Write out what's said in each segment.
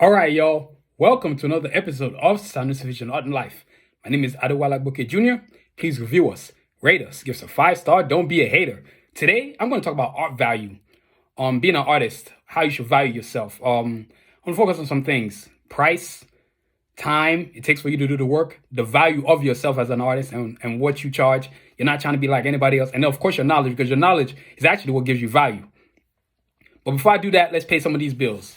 All right, y'all. Welcome to another episode of Standard Vision Art and Life. My name is Adewale Agboke Jr. Please review us, rate us, give us a 5-star. Don't be a hater. Today, I'm going to talk about art value. Being an artist, how you should value yourself. I'm going to focus on some things: price, time it takes for you to do the work, the value of yourself as an artist, and what you charge. You're not trying to be like anybody else, and then, of course, your knowledge, because your knowledge is actually what gives you value. But before I do that, let's pay some of these bills.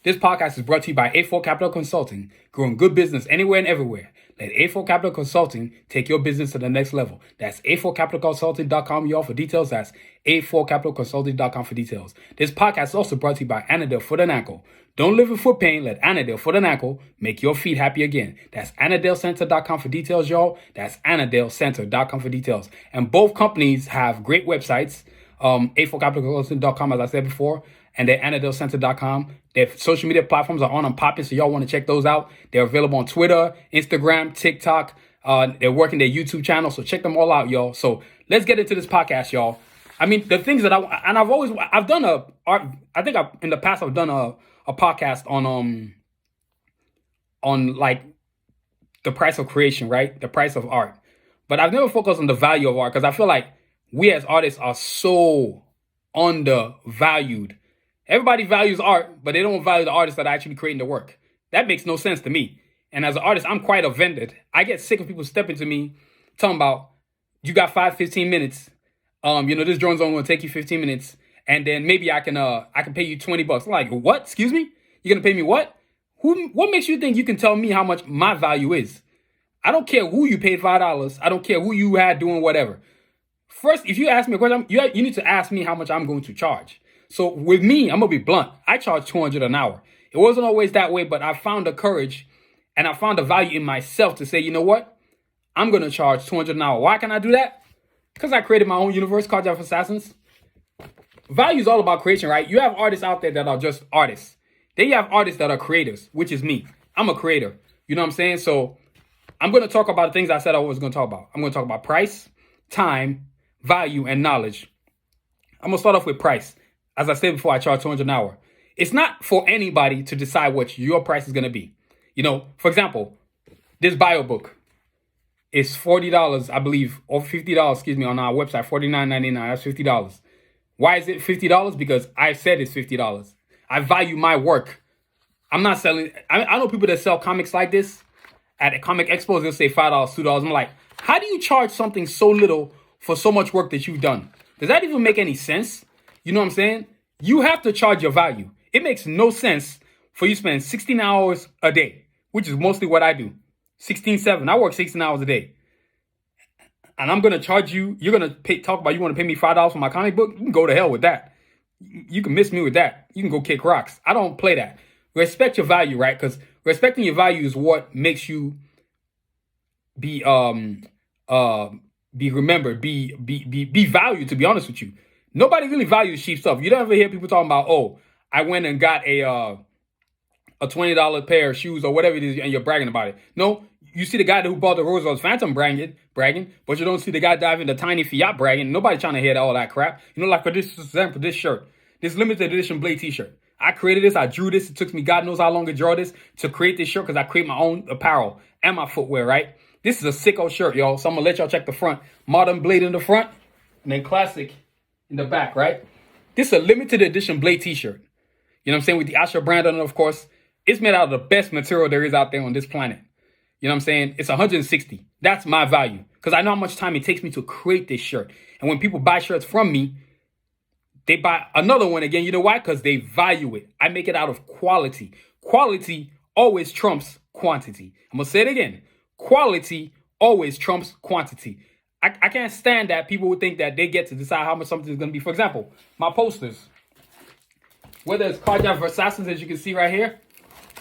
This podcast is brought to you by A4 Capital Consulting, growing good business anywhere and everywhere. Let A4 Capital Consulting take your business to the next level. That's a4capitalconsulting.com. You all for details. That's a4capitalconsulting.com for details. This podcast is also brought to you by Anadel Foot and Ankle. Don't live with foot pain. Let Anadel Foot and Ankle make your feet happy again. That's AnadelCenter.com for details, y'all. That's AnadelCenter.com for details. And both companies have great websites. A4capitalconsulting.com, as I said before, and then AnadelCenter.com. Their social media platforms are on and popping, so y'all want to check those out. They're available on Twitter, Instagram, TikTok. They're working their YouTube channel, so check them all out, y'all. So let's get into this podcast, y'all. I mean, the things that I've done in the past I've done a podcast on like the price of creation, right? The price of art. But I've never focused on the value of art, because I feel like we as artists are so undervalued. Everybody values art, but they don't value the artists that are actually creating the work. That makes no sense to me. And as an artist, I'm quite offended. I get sick of people stepping to me, talking about, you got 15 minutes. This drone's only going to take you 15 minutes. And then maybe I can pay you $20. I'm like, what? Excuse me? You're going to pay me what? What makes you think you can tell me how much my value is? I don't care who you paid $5. I don't care who you had doing whatever. First, if you ask me a question, you need to ask me how much I'm going to charge. So with me, I'm going to be blunt. I charge $200 an hour. It wasn't always that way, but I found the courage and I found the value in myself to say, you know what? I'm going to charge $200 an hour. Why can I do that? Because I created my own universe, Cardiac Assassins. Value is all about creation, right? You have artists out there that are just artists. Then you have artists that are creators, which is me. I'm a creator. You know what I'm saying? So I'm going to talk about the things I said I was going to talk about. I'm going to talk about price, time, value, and knowledge. I'm going to start off with price. As I said before, I charge $200 an hour. It's not for anybody to decide what your price is going to be. For example, this bio book is $40, I believe, or $50, on our website, $49.99. That's $50. Why is it $50? Because I said it's $50. I value my work. I'm not selling. I know people that sell comics like this at a comic expos. They'll say $5, $2. I'm like, how do you charge something so little for so much work that you've done? Does that even make any sense? You know what I'm saying? You have to charge your value. It makes no sense for you to spend 16 hours a day, which is mostly what I do. 16/7. I work 16 hours a day. And I'm going to charge you. You're going to talk about you want to pay me $5 for my comic book? You can go to hell with that. You can miss me with that. You can go kick rocks. I don't play that. Respect your value, right? Because respecting your value is what makes you be remembered, be valued, to be honest with you. Nobody really values cheap stuff. You don't ever hear people talking about, oh, I went and got a $20 pair of shoes or whatever it is, and you're bragging about it. No, you see the guy who bought the Rolls-Royce Phantom bragging, but you don't see the guy driving the tiny Fiat bragging. Nobody trying to hear all that crap. Like for this example, this shirt, this limited edition Blade t-shirt. I created this. I drew this. It took me God knows how long to draw this to create this shirt, because I create my own apparel and my footwear, right? This is a sicko shirt, y'all. So I'm going to let y'all check the front. Modern Blade in the front, and then classic in the back, right? This is a limited edition Blade t-shirt. You know what I'm saying? With the Asher brand on it, of course. It's made out of the best material there is out there on this planet. You know what I'm saying? It's $160. That's my value, because I know how much time it takes me to create this shirt. And when people buy shirts from me, they buy another one again. You know why? Because they value it. I make it out of quality. Quality always trumps quantity. I'm going to say it again. Quality always trumps quantity. I can't stand that people would think that they get to decide how much something is going to be. For example, my posters, whether it's Cardiac Assassins, as you can see right here,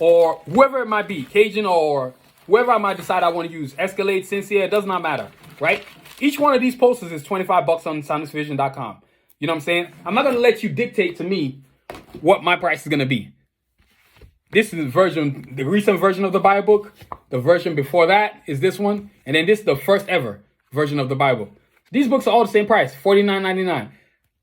or whoever it might be, Cajun or whoever I might decide I want to use, Escalade, Sincere, it does not matter, right? Each one of these posters is $25 on soundexvision.com. You know what I'm saying? I'm not going to let you dictate to me what my price is going to be. This is the recent version of the Bible book. The version before that is this one. And then this is the first ever version of the Bible. These books are all the same price, $49.99.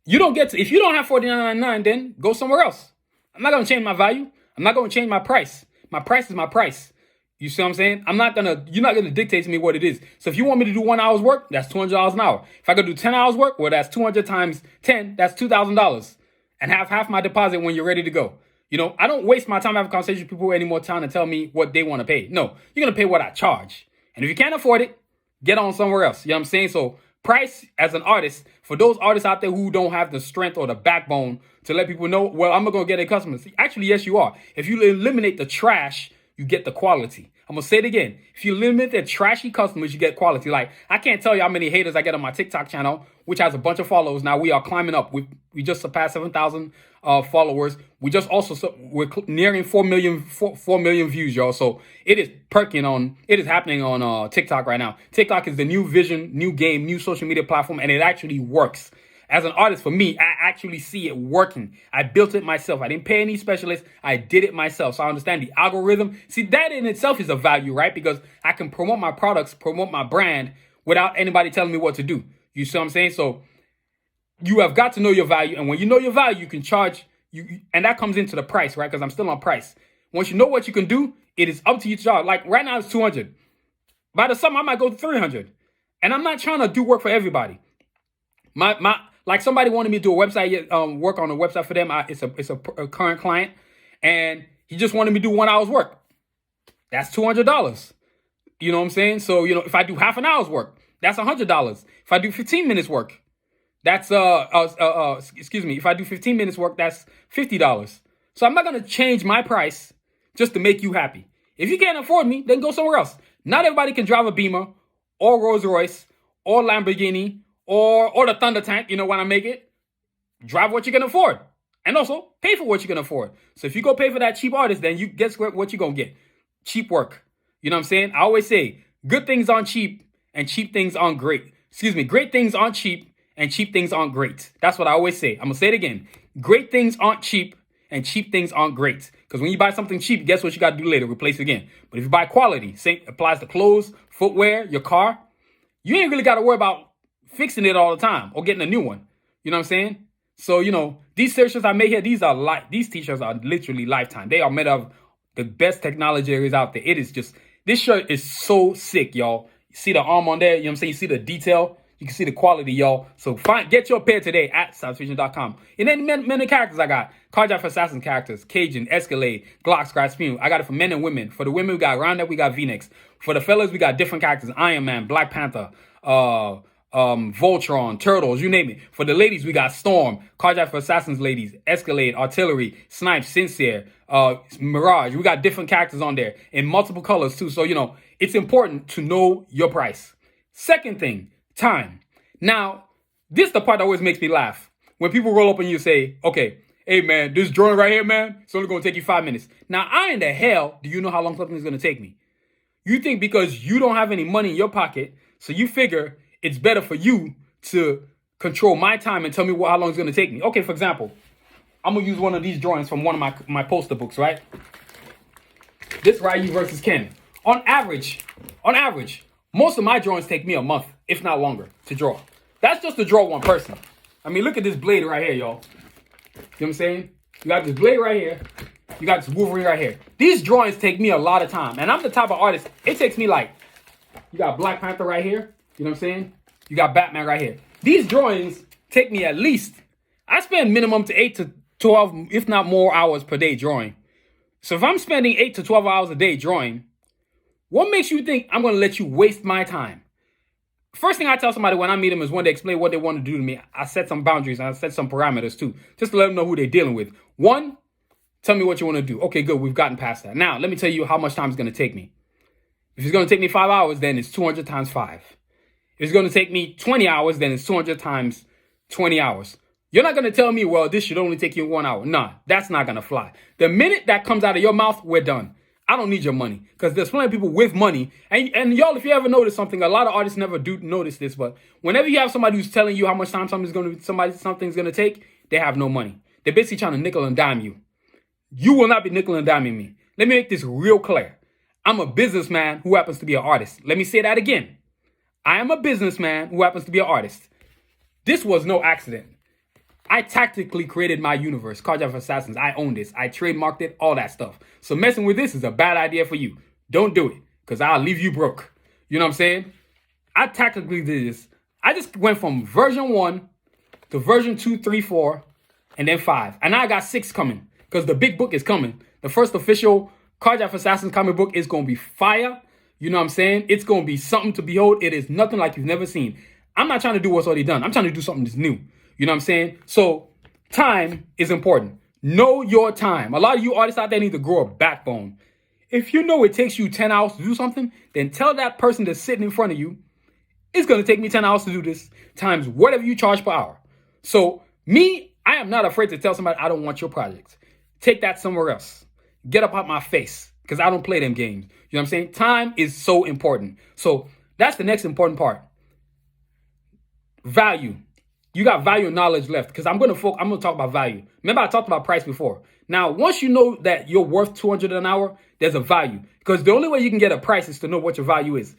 If you don't have $49.99, then go somewhere else. I'm not going to change my value. I'm not going to change my price. My price is my price. You see what I'm saying? You're not gonna dictate to me what it is. So if you want me to do 1 hour's work, that's $200 an hour. If I could do 10 hours work, well, that's 200 times 10, that's $2,000. And have half my deposit when you're ready to go. I don't waste my time having conversations with people anymore trying to tell me what they want to pay. No, you're gonna pay what I charge. And if you can't afford it, get on somewhere else. You know what I'm saying? So price as an artist, for those artists out there who don't have the strength or the backbone to let people know, well, I'm not gonna get a customer. Actually, yes, you are. If you eliminate the trash, you get the quality. I'm gonna say it again. If you limit the trashy customers, you get quality. Like, I can't tell you how many haters I get on my TikTok channel, which has a bunch of followers. Now we are climbing up. We just surpassed 7,000 followers. We're nearing 4 million views, y'all. So it is happening on TikTok right now. TikTok is the new vision, new game, new social media platform, and it actually works. As an artist, for me, I actually see it working. I built it myself. I didn't pay any specialists. I did it myself. So I understand the algorithm. See, that in itself is a value, right? Because I can promote my products, promote my brand without anybody telling me what to do. You see what I'm saying? So you have got to know your value. And when you know your value, you can charge. And that comes into the price, right? Because I'm still on price. Once you know what you can do, it is up to you to charge. Like right now, it's 200. By the summer, I might go to 300. And I'm not trying to do work for everybody. Like somebody wanted me to do a website, work on a website for them. It's a current client, and he just wanted me to do 1 hour's work. That's $200. You know what I'm saying? So if I do half an hour's work, that's $100. If I do 15 minutes work, that's if I do 15 minutes work, that's $50. So I'm not gonna change my price just to make you happy. If you can't afford me, then go somewhere else. Not everybody can drive a Beamer or Rolls Royce or Lamborghini. Or the Thunder Tank, when I make it, drive what you can afford. And also pay for what you can afford. So if you go pay for that cheap artist, then you guess what you're going to get? Cheap work. You know what I'm saying? I always say, good things aren't cheap and cheap things aren't great. Great things aren't cheap and cheap things aren't great. That's what I always say. I'm going to say it again. Great things aren't cheap and cheap things aren't great. Because when you buy something cheap, guess what you got to do later? Replace it again. But if you buy quality, same applies to clothes, footwear, your car, you ain't really got to worry about fixing it all the time or getting a new one. You know what I'm saying? So, these t-shirts I make here, these t-shirts are literally lifetime. They are made of the best technology there is out there. This shirt is so sick, y'all. You see the arm on there? You know what I'm saying? You see the detail? You can see the quality, y'all. So get your pair today at SouthVision.com. And then many characters I got. Carjack for Assassin characters, Cajun, Escalade, Glock, Scratch, Fume. I got it for men and women. For the women, we got Roundup, we got V-necks. For the fellas, we got different characters. Iron Man, Black Panther, Voltron, Turtles, you name it. For the ladies, we got Storm, Carjack for Assassins ladies, Escalade, Artillery, Snipe, Sincere, Mirage. We got different characters on there in multiple colors too. So, it's important to know your price. Second thing, time. Now, this is the part that always makes me laugh. When people roll up and you say, okay, hey man, this drawing right here, man, it's only going to take you 5 minutes. Now, how in the hell do you know how long something is going to take me? You think because you don't have any money in your pocket, so you figure it's better for you to control my time and tell me how long it's going to take me. Okay, for example, I'm going to use one of these drawings from one of my poster books, right? This Ryu versus Ken. On average, most of my drawings take me a month, if not longer, to draw. That's just to draw one person. I mean, look at this blade right here, y'all. You know what I'm saying? You got this blade right here. You got this Wolverine right here. These drawings take me a lot of time. And I'm the type of artist, it takes me you got Black Panther right here. You know what I'm saying? You got Batman right here. These drawings take me at least, I spend minimum to 8 to 12, if not more hours per day drawing. So if I'm spending 8 to 12 hours a day drawing, what makes you think I'm going to let you waste my time? First thing I tell somebody when I meet them is when they explain what they want to do to me, I set some boundaries and I set some parameters too, just to let them know who they're dealing with. One, tell me what you want to do. Okay, good. We've gotten past that. Now, let me tell you how much time it's going to take me. If it's going to take me 5 hours, then it's 200 times 5. If it's going to take me 20 hours, then it's 200 times 20 hours. You're not going to tell me, well, this should only take you 1 hour. Nah, that's not going to fly. The minute that comes out of your mouth, we're done. I don't need your money because there's plenty of people with money. And y'all, if you ever notice something, a lot of artists never do notice this, but whenever you have somebody who's telling you how much time something's going to take, they have no money. They're basically trying to nickel and dime you. You will not be nickel and diming me. Let me make this real clear. I'm a businessman who happens to be an artist. Let me say that again. I am a businessman who happens to be an artist. This was no accident. I tactically created my universe, Cardiac Assassins. I own this. I trademarked it, all that stuff. So messing with this is a bad idea for you. Don't do it, because I'll leave you broke. You know what I'm saying? I tactically did this. I just went from version 1 to version 2, 3, 4, and then 5. And now I got 6 coming, because the big book is coming. The first official Cardiac Assassins comic book is going to be fire. You know what I'm saying? It's going to be something to behold. It is nothing like you've never seen. I'm not trying to do what's already done. I'm trying to do something that's new. You know what I'm saying? So time is important. Know your time. A lot of you artists out there need to grow a backbone. If you know it takes you 10 hours to do something, then tell that person that's sitting in front of you, it's going to take me 10 hours to do this, times whatever you charge per hour. So me, I am not afraid to tell somebody I don't want your project. Take that somewhere else. Get up out my face, because I don't play them games. You know what I'm saying? Time is so important. So that's the next important part. Value. You got value and knowledge left, because I'm going to talk about value. Remember, I talked about price before. Now, once you know that you're worth $200 an hour, there's a value, because the only way you can get a price is to know what your value is.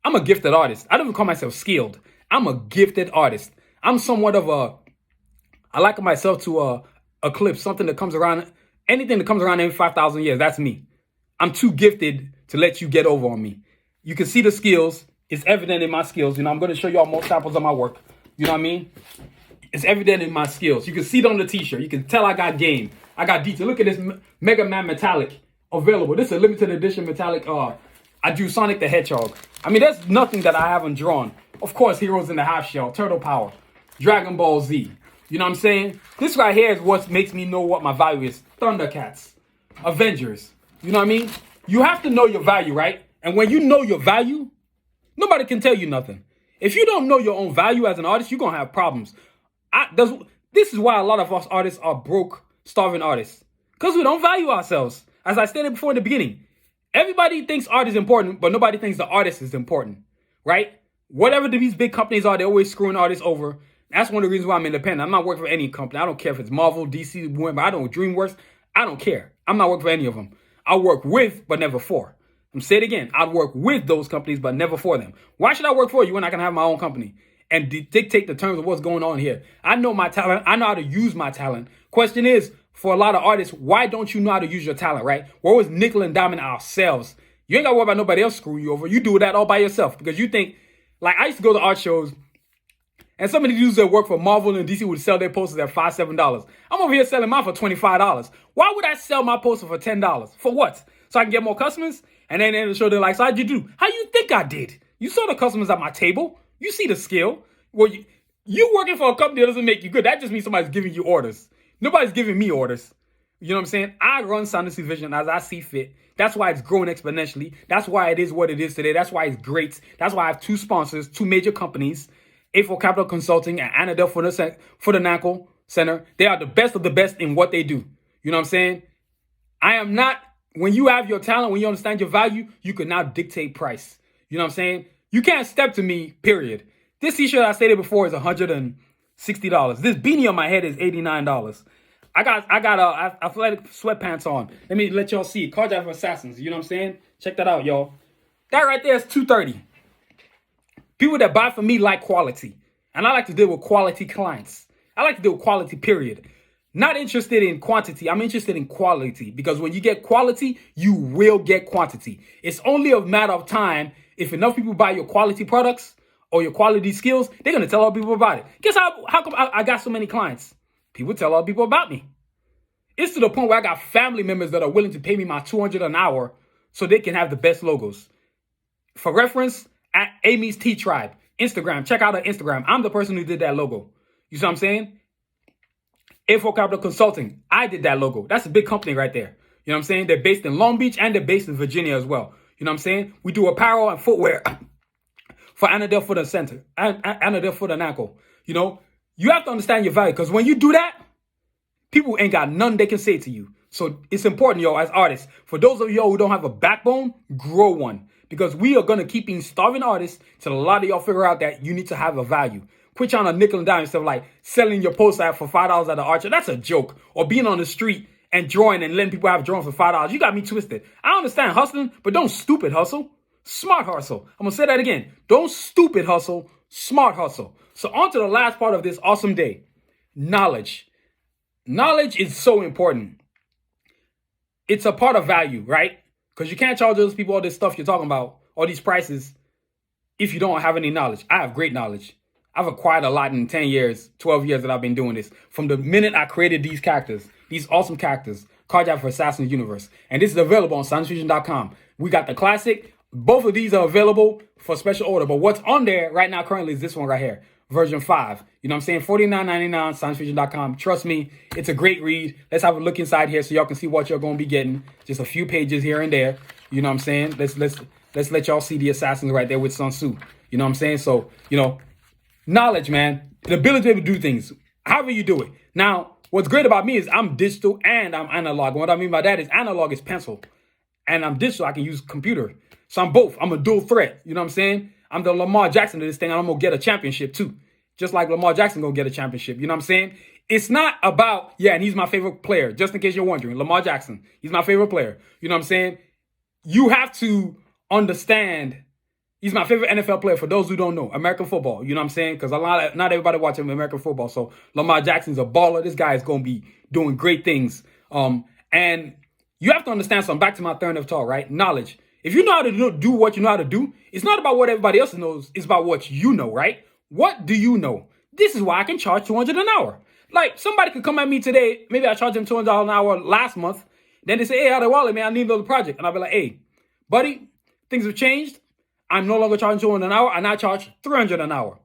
I'm a gifted artist. I don't even call myself skilled. I'm a gifted artist. I'm somewhat of I like myself to eclipse something that comes around, anything that comes around every 5,000 years. That's me. I'm too gifted to let you get over on me. You can see the skills. It's evident in my skills. You know, I'm going to show you all more samples of my work. You know what I mean? It's evident in my skills. You can see it on the t-shirt. You can tell I got game. I got detail. Look at this Mega Man metallic available. This is a limited edition metallic. I drew Sonic the Hedgehog. I mean, there's nothing that I haven't drawn. Of course, Heroes in the Half Shell, Turtle Power, Dragon Ball Z. You know what I'm saying? This right here is what makes me know what my value is. Thundercats, Avengers. You know what I mean? You have to know your value, right? And when you know your value, nobody can tell you nothing. If you don't know your own value as an artist, you're going to have problems. This is why a lot of us artists are broke, starving artists. Because we don't value ourselves. As I stated before in the beginning, everybody thinks art is important, but nobody thinks the artist is important, right? Whatever these big companies are, they're always screwing artists over. That's one of the reasons why I'm independent. I'm not working for any company. I don't care if it's Marvel, DC, whoever. I don't DreamWorks. I don't care. I'm not working for any of them. I work with, but never for. I'm saying it again. I'd work with those companies, but never for them. Why should I work for you when I can have my own company and dictate the terms of what's going on here? I know my talent. I know how to use my talent. Question is, for a lot of artists, why don't you know how to use your talent, right? We're always nickel and diming ourselves. You ain't got to worry about nobody else screwing you over. You do that all by yourself, because you think, like, I used to go to art shows, and some of the dudes that work for Marvel and DC would sell their posters at $5, $7. I'm over here selling mine for $25. Why would I sell my poster for $10? For what? So I can get more customers? And then in the show, they're like, so how'd you do? How you think I did? You saw the customers at my table. You see the skill. Well, you working for a company that doesn't make you good. That just means somebody's giving you orders. Nobody's giving me orders. You know what I'm saying? I run Soundlessly Vision as I see fit. That's why it's growing exponentially. That's why it is what it is today. That's why it's great. That's why I have 2 sponsors, 2 major companies, A4 Capital Consulting and Annadale for the NACL Center. They are the best of the best in what they do. You know what I'm saying? I am not, when you have your talent, when you understand your value, you can now dictate price. You know what I'm saying? You can't step to me, period. This t-shirt I stated before is $160. This beanie on my head is $89. I got athletic sweatpants on. Let me let y'all see. Cardiac Assassins. You know what I'm saying? Check that out, y'all. That right there is $230. People that buy from me like quality. And I like to deal with quality clients. I like to deal with quality, period. Not interested in quantity. I'm interested in quality. Because when you get quality, you will get quantity. It's only a matter of time. If enough people buy your quality products or your quality skills, they're going to tell other people about it. Guess how come I got so many clients? People tell other people about me. It's to the point where I got family members that are willing to pay me my $200 an hour so they can have the best logos. For reference, at Amy's Tea Tribe, Instagram. Check out her Instagram. I'm the person who did that logo. You see what I'm saying? A4 Capital Consulting. I did that logo. That's a big company right there. You know what I'm saying? They're based in Long Beach and they're based in Virginia as well. You know what I'm saying? We do apparel and footwear for Annadale for the Center. Annadale for the NACL. You know, you have to understand your value, because when you do that, people ain't got none they can say to you. So it's important, yo, as artists. For those of y'all who don't have a backbone, grow one. Because we are going to keep being starving artists till a lot of y'all figure out that you need to have a value. Quit trying to nickel and dime yourself, like selling your poster for $5 at the art show. That's a joke. Or being on the street and drawing and letting people have drawings for $5. You got me twisted. I understand hustling, but don't stupid hustle. Smart hustle. I'm going to say that again. Don't stupid hustle. Smart hustle. So on to the last part of this awesome day. knowledge. Knowledge is so important. It's a part of value, right? Because you can't charge those people all this stuff you're talking about, all these prices, if you don't have any knowledge. I have great knowledge. I've acquired a lot in 10 years, 12 years that I've been doing this. From the minute I created these characters, these awesome characters, Carjack for Assassin's Universe. And this is available on ScienceFusion.com. We got the classic. Both of these are available for special order. But what's on there right now currently is this one right here, version 5. You know what I'm saying? $49.99, ScienceFusion.com. Trust me, it's a great read. Let's have a look inside here so y'all can see what you're going to be getting. Just a few pages here and there. You know what I'm saying? Let's let y'all see the assassins right there with Sun Tzu. You know what I'm saying? So, knowledge, man. The ability to do things. However you do it. Now, what's great about me is I'm digital and I'm analog. And what I mean by that is analog is pencil. And I'm digital. I can use computer. So I'm both. I'm a dual threat. You know what I'm saying? I'm the Lamar Jackson of this thing. And I'm going to get a championship too. Just like Lamar Jackson going to get a championship. You know what I'm saying? It's not about, and he's my favorite player. Just in case you're wondering. Lamar Jackson. He's my favorite player. You know what I'm saying? You have to understand. He's my favorite NFL player for those who don't know. American football. You know what I'm saying? Because not everybody watching American football. So Lamar Jackson's a baller. This guy is going to be doing great things. And you have to understand something. Back to my third of talk, right? Knowledge. If you know how to do what you know how to do, it's not about what everybody else knows. It's about what you know, right? What do you know? This is why I can charge $200 an hour. Like, somebody could come at me today. Maybe I charged them $200 an hour last month. Then they say, hey, Adewale, man, I need another project. And I'll be like, hey, buddy, things have changed. I'm no longer charging $200 an hour. I now charge $300 an hour.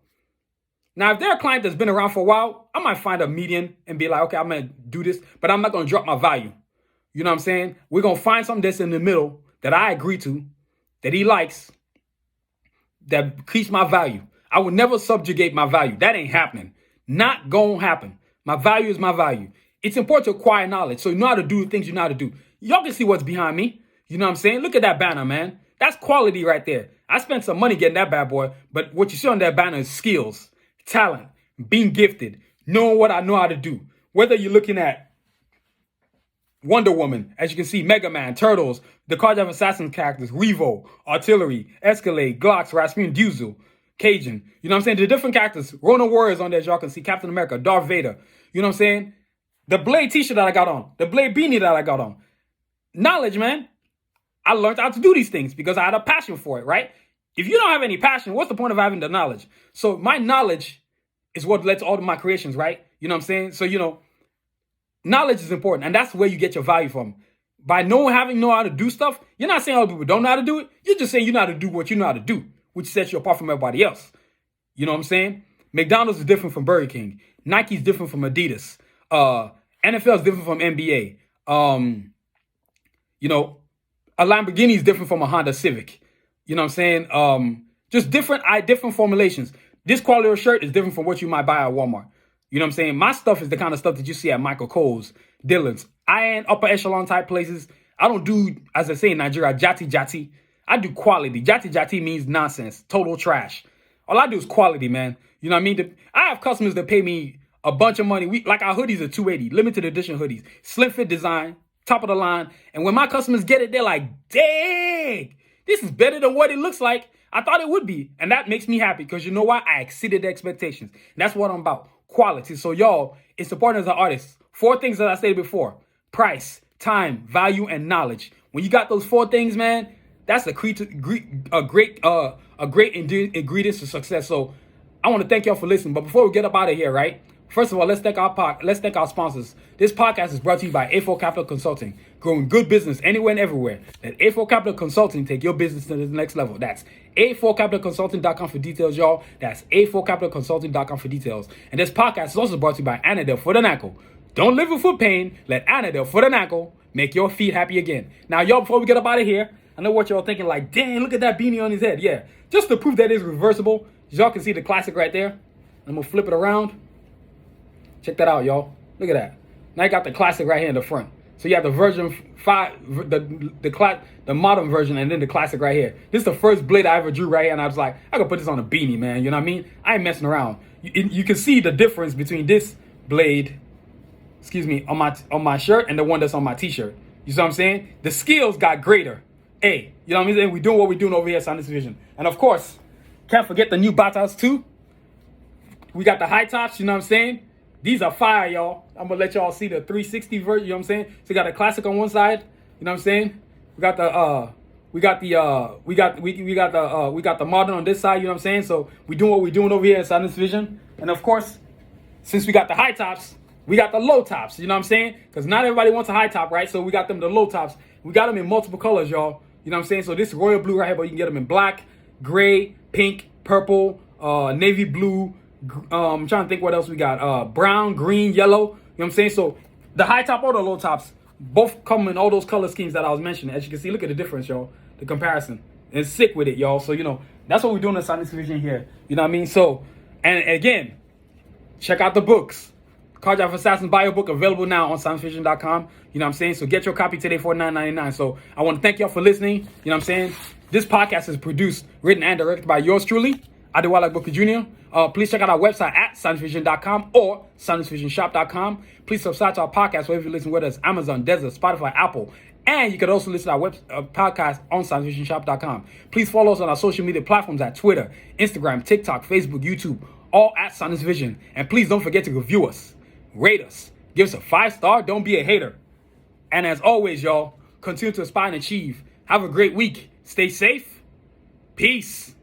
Now, if they're a client that's been around for a while, I might find a median and be like, okay, I'm going to do this, but I'm not going to drop my value. You know what I'm saying? We're going to find something that's in the middle that I agree to, that he likes, that keeps my value. I would never subjugate my value. That ain't happening. Not going to happen. My value is my value. It's important to acquire knowledge so you know how to do the things you know how to do. Y'all can see what's behind me. You know what I'm saying? Look at that banner, man. That's quality right there. I spent some money getting that bad boy, but what you see on that banner is skills, talent, being gifted, knowing what I know how to do. Whether you're looking at Wonder Woman, as you can see, Mega Man, Turtles, the Carjack Assassin characters, Revo, Artillery, Escalade, Glocks, Rasputin, Diesel, Cajun. You know what I'm saying? The different characters. Ronin Warriors on there, as y'all can see. Captain America, Darth Vader. You know what I'm saying? The Blade t-shirt that I got on. The Blade beanie that I got on. Knowledge, man. I learned how to do these things because I had a passion for it, right? If you don't have any passion, what's the point of having the knowledge? So my knowledge is what led to all of my creations, right? You know what I'm saying? So, knowledge is important. And that's where you get your value from. By know how to do stuff, you're not saying other people don't know how to do it. You're just saying you know how to do what you know how to do, which sets you apart from everybody else. You know what I'm saying? McDonald's is different from Burger King. Nike's different from Adidas. NFL is different from NBA. A Lamborghini is different from a Honda Civic. You know what I'm saying? Just different formulations. This quality of shirt is different from what you might buy at Walmart. You know what I'm saying? My stuff is the kind of stuff that you see at Michael Kohl's, Dillon's, and upper echelon type places. I don't do, as I say in Nigeria, jati. I do quality. Jati means nonsense, total trash. All I do is quality, man. You know what I mean? I have customers that pay me a bunch of money. Like our hoodies are $280, limited edition hoodies, slim fit design, top of the line. And when my customers get it, they're like, dang, this is better than what it looks like. I thought it would be. And that makes me happy because you know why? I exceeded expectations. And that's what I'm about. Quality. So y'all, it's important as an artist. 4 things that I stated before: price, time, value, and knowledge. When you got those 4 things, man, that's a great ingredients to success. So I want to thank y'all for listening. But before we get up out of here, right? First of all, let's thank our sponsors. This podcast is brought to you by A4 Capital Consulting, growing good business anywhere and everywhere. Let A4 Capital Consulting take your business to the next level. That's A4CapitalConsulting.com for details, y'all. That's A4CapitalConsulting.com for details. And this podcast is also brought to you by Anadel for the Knuckle. Don't live with foot pain. Let Anadel for the Knuckle make your feet happy again. Now, y'all, before we get up out of here, I know what y'all thinking, like, dang, look at that beanie on his head. Yeah, just to prove that it's reversible, y'all can see the classic right there. I'm going to flip it around. Check that out, y'all. Look at that. Now you got the classic right here in the front. So you have the version 5, the modern version, and then the classic right here. This is the first blade I ever drew right here, and I was like, I could put this on a beanie, man. You know what I mean? I ain't messing around. You can see the difference between this blade, on my shirt and the one that's on my t-shirt. You see what I'm saying? The skills got greater. Hey, you know what I mean? We're doing what we're doing over here at Science Vision. And of course, can't forget the new Batas too. We got the high tops, you know what I'm saying? These are fire, y'all. I'm gonna let y'all see the 360 version. You know what I'm saying? So you got a classic on one side. You know what I'm saying? We got the modern on this side. You know what I'm saying? So we doing what we're doing over here at Sinus Vision. And of course, since we got the high tops, we got the low tops. You know what I'm saying? Because not everybody wants a high top, right? So we got them the low tops. We got them in multiple colors, y'all. You know what I'm saying? So this royal blue right here, but you can get them in black, gray, pink, purple, navy blue. I'm trying to think what else we got. Brown, green, yellow. You know what I'm saying? So the high top or the low tops both come in all those color schemes that I was mentioning. As you can see, look at the difference, y'all. The comparison. And sick with it, y'all. So, you know, that's what we're doing in Sinus Vision here. You know what I mean? So, and again, check out the books. Cardiac Assassin Bio book available now on sinusvision.com. You know what I'm saying? So get your copy today for $9.99. So I want to thank y'all for listening. You know what I'm saying? This podcast is produced, written, and directed by yours truly, Adewale Booker Jr. Please check out our website at sinusvision.com or sinusvisionshop.com. Please subscribe to our podcast wherever you listen, whether it's Amazon, Desert, Spotify, Apple. And you can also listen to our podcast on sinusvisionshop.com. Please follow us on our social media platforms at Twitter, Instagram, TikTok, Facebook, YouTube, all at Sinus Vision. And please don't forget to review us, rate us, give us a 5-star. Don't be a hater. And as always, y'all, continue to aspire and achieve. Have a great week. Stay safe. Peace.